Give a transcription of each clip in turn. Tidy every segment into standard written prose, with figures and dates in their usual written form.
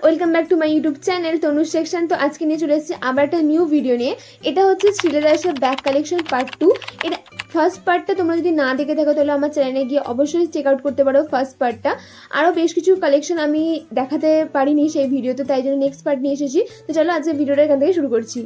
Welcome back to my YouTube channel Tanuj section. তো আজকে নিয়ে চলে এসেছি আবার একটা নিউ ভিডিও নিয়ে। এটা হচ্ছে শ্রীলেদার্সের ব্যাগ কালেকশন পার্ট 2। এটা ফার্স্ট পার্টটা তোমরা যদি না দেখে থাকো তাহলে আমার চ্যানেলে গিয়ে অবশ্যই চেক আউট করতে পারো ফার্স্ট পার্টটা। আরও বেশ কিছু কালেকশন আমি দেখাতে পারিনি সেই ভিডিওতে, তাই জন্য নেক্সট পার্ট নিয়ে এসেছি। তো চলো আজকে ভিডিওটা এখান থেকে শুরু করছি।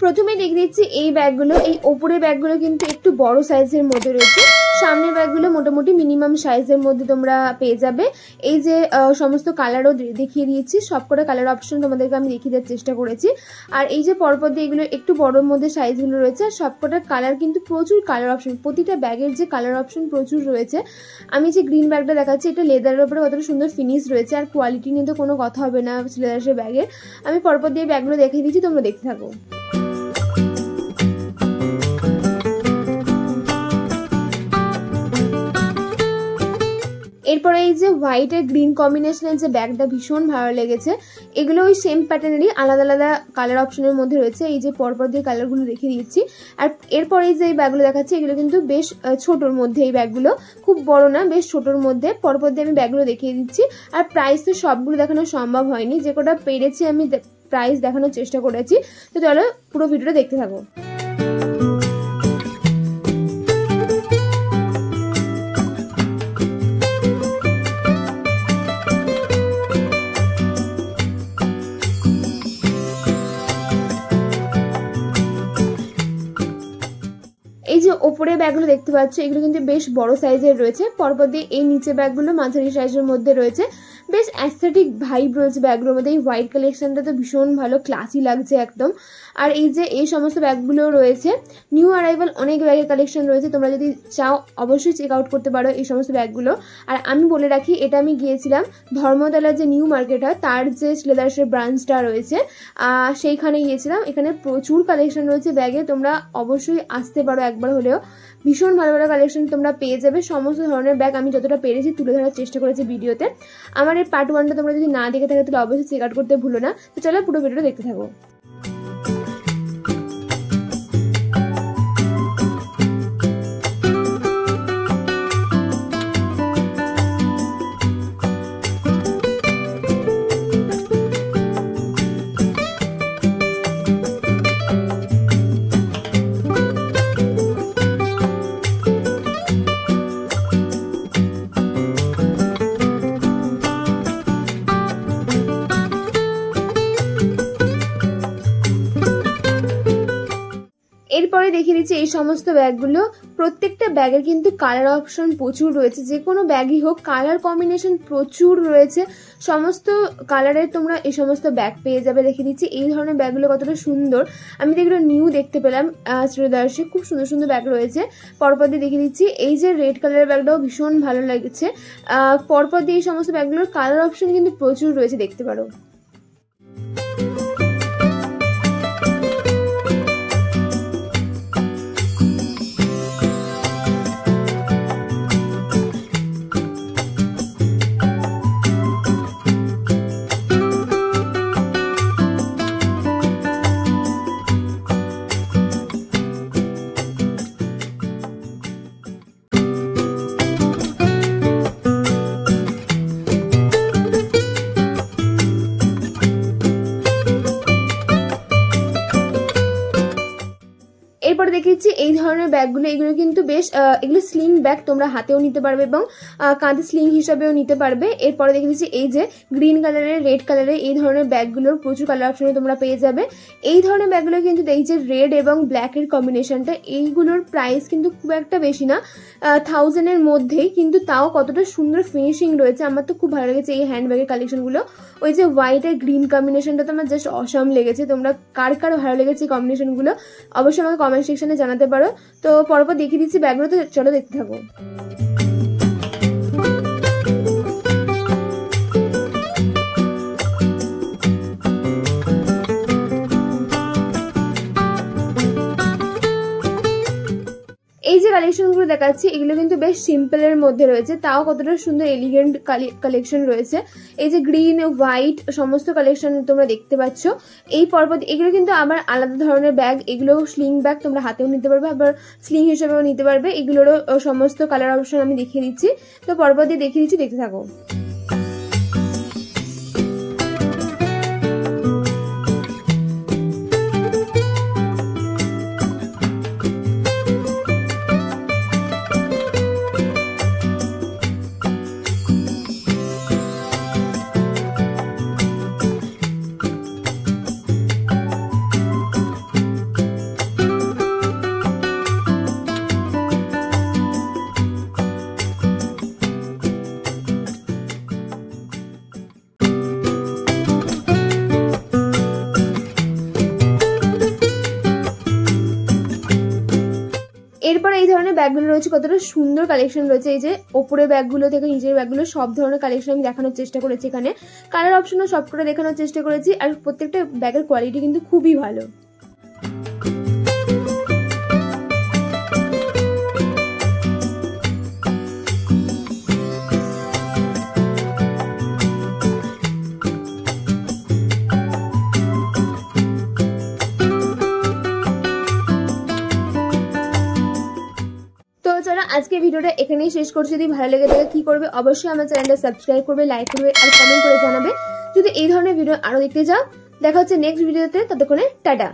প্রথমে দেখে দিচ্ছি এই ব্যাগগুলো। এই ওপরের ব্যাগগুলো কিন্তু একটু বড় সাইজের মধ্যে রয়েছে, সামনের ব্যাগগুলো মোটামুটি মিনিমাম সাইজের মধ্যে তোমরা পেয়ে যাবে। এই যে সমস্ত কালারও দেখিয়ে দিয়েছি, সবকটা কালার অপশন তোমাদেরকে আমি দেখিয়ে দেওয়ার চেষ্টা করেছি। আর এই যে পরপর দিয়ে এগুলো একটু বড়োর মধ্যে সাইজগুলো রয়েছে, আর সবকটার কালার কিন্তু প্রচুর কালার অপশন, প্রতিটা ব্যাগের যে কালার অপশন প্রচুর রয়েছে। আমি যে গ্রিন ব্যাগটা দেখাচ্ছি এটা লেদারের উপরে কতটা সুন্দর ফিনিশ রয়েছে, আর কোয়ালিটি নিয়ে তো কোনো কথা হবে না লেদারের ব্যাগের। আমি পরপর দিয়ে ব্যাগগুলো দেখিয়ে দিচ্ছি, তোমরা দেখতে থাকো। এরপরে এই যে হোয়াইট আর গ্রিন কম্বিনেশনের যে ব্যাগটা ভীষণ ভালো লেগেছে। এগুলো ওই সেম প্যাটার্নেরই আলাদা আলাদা কালার অপশনের মধ্যে রয়েছে। এই যে পরপর দিয়ে কালারগুলো রেখে দিচ্ছি। আর এরপরে যে এই ব্যাগগুলো দেখাচ্ছি এগুলো কিন্তু বেশ ছোটোর মধ্যে, এই ব্যাগগুলো খুব বড় না, বেশ ছোটোর মধ্যে। পরপর দিয়ে আমি ব্যাগগুলো দেখিয়ে দিচ্ছি। আর প্রাইস তো সবগুলো দেখানো সম্ভব হয়নি, যে কটা পেরেছি আমি প্রাইস দেখানোর চেষ্টা করেছি। তো চলো পুরো ভিডিওটা দেখতে থাকো। এই যে ওপরে ব্যাগগুলো দেখতে পাচ্ছ এগুলো কিন্তু বেশ বড় সাইজের রয়েছে। পরপর দিয়ে এই নিচে ব্যাগগুলো মাঝারি সাইজের মধ্যে রয়েছে। বেশ অ্যাস্থেটিক ভাইব রয়েছে ব্যাগগুলোর মধ্যে। এই হোয়াইট কালেকশনটা তো ভীষণ ভালো, ক্লাসি লাগছে একদম। আর এই যে এই সমস্ত ব্যাগগুলো রয়েছে, নিউ অ্যারাইভাল অনেক ব্যাগের কালেকশন রয়েছে, তোমরা যদি চাও অবশ্যই চেক আউট করতে পারো এই সমস্ত ব্যাগগুলো। আর আমি বলে রাখি, এটা আমি গিয়েছিলাম ধর্মতলার যে নিউ মার্কেট হয় তার যে লেদার্সের ব্রাঞ্চটা রয়েছে সেইখানে গিয়েছিলাম। এখানে প্রচুর কালেকশন রয়েছে ব্যাগে, তোমরা অবশ্যই আসতে পারো একবার হলেও। ভীষণ ভালো ভালো কালেকশন তোমরা পেয়ে যাবে। সমস্ত ধরনের ব্যাগ আমি যতটা পেরেছি তুলে ধরার চেষ্টা করেছি ভিডিওতে। আমার এই পার্ট 1টা তোমরা যদি না দেখে থাকো তাহলে অবশ্যই চেক আউট করতে ভুলো না। তো চলো পুরো ভিডিওটা দেখতে থাকো। এরপরে দেখিয়ে দিচ্ছি এই সমস্ত ব্যাগগুলো। প্রত্যেকটা ব্যাগের কিন্তু কালার অপশন প্রচুর রয়েছে, যে কোনো ব্যাগই হোক কালার কম্বিনেশন প্রচুর রয়েছে। সমস্ত কালারের তোমরা এই সমস্ত ব্যাগ পেয়ে যাবে। দেখিয়ে দিচ্ছি এই ধরনের ব্যাগগুলো কতটা সুন্দর। আমি তো এগুলো নিউ দেখতে পেলাম শ্রীলেদার্সে, খুব সুন্দর সুন্দর ব্যাগ রয়েছে। পরপর দিয়ে দেখিয়ে দিচ্ছি এই যে রেড কালারের ব্যাগটাও ভীষণ ভালো লাগছে। পরপর দিয়ে এই সমস্ত ব্যাগগুলোর কালার অপশন কিন্তু প্রচুর রয়েছে, দেখতে পারো। এরপরে দেখেছি এই ধরনের ব্যাগগুলো, এগুলো কিন্তু বেশ এগুলো স্লিং ব্যাগ, তোমরা হাতেও নিতে পারবে এবং কাঁধে স্লিং হিসাবেও নিতে পারবে। এরপরে দেখে দিচ্ছি এই যে গ্রিন কালারের, রেড কালারের এই ধরনের ব্যাগগুলোর প্রচুর কালার অপশনে তোমরা পেয়ে যাবে। এই ধরনের ব্যাগগুলো কিন্তু এই যে রেড এবং ব্ল্যাকের কম্বিনেশনটা, এইগুলোর প্রাইস কিন্তু খুব একটা বেশি না, 1000-এর মধ্যেই, কিন্তু তাও কতটা সুন্দর ফিনিশিং রয়েছে। আমার তো খুব ভালো লেগেছে এই হ্যান্ড ব্যাগের কালেকশনগুলো। ওই যে হোয়াইট আর গ্রিন কম্বিনেশনটা তো আমার জাস্ট অসাম লেগেছে। তোমরা কার কার ভালো লেগেছে এই কম্বিনেশনগুলো অবশ্যই আমাকে কমেন্ট সেকশনে জানাতে পারো। তো পরপর দেখিয়ে দিচ্ছি ব্যাগগুলো, তো চলো দেখতে থাকো। এই যে কালেকশনগুলো দেখাচ্ছি এগুলো কিন্তু বেশ সিম্পলের মধ্যে রয়েছে, তাও কতটা সুন্দর এলিগেন্ট কালেকশন রয়েছে। এই যে গ্রিন হোয়াইট সমস্ত কালেকশন তোমরা দেখতে পাচ্ছ। এই পর্বত এগুলো কিন্তু আবার আলাদা ধরনের ব্যাগ, এগুলো স্লিং ব্যাগ, তোমরা হাতেও নিতে পারবে আবার স্লিং হিসেবেও নিতে পারবে। এগুলোরও সমস্ত কালার অপশন আমি দেখিয়ে দিচ্ছি। তো পর্বত দিয়ে দেখিয়ে দিচ্ছি, দেখতে থাকো। ব্যাগগুলো রয়েছে, কতটা সুন্দর কালেকশন রয়েছে। এই যে ওপরে ব্যাগগুলো থেকে নিচের ব্যাগগুলো সব ধরনের কালেকশন আমি দেখানোর চেষ্টা করেছি। এখানে কালার অপশনও সবকটা দেখানোর চেষ্টা করেছি, আর প্রত্যেকটা ব্যাগের কোয়ালিটি কিন্তু খুবই ভালো। তো চলো আজকে ভিডিওটা এখানেই শেষ করছি। যদি ভালো লেগে থাকে কি করবে, অবশ্যই আমার চ্যানেলটা সাবস্ক্রাইব করবে, লাইক করবে আর কমেন্ট করে জানাবে। যদি এই ধরনের ভিডিও আরো দেখতে চাও, দেখা হচ্ছে নেক্সট ভিডিওতে। ততক্ষণে টাটা।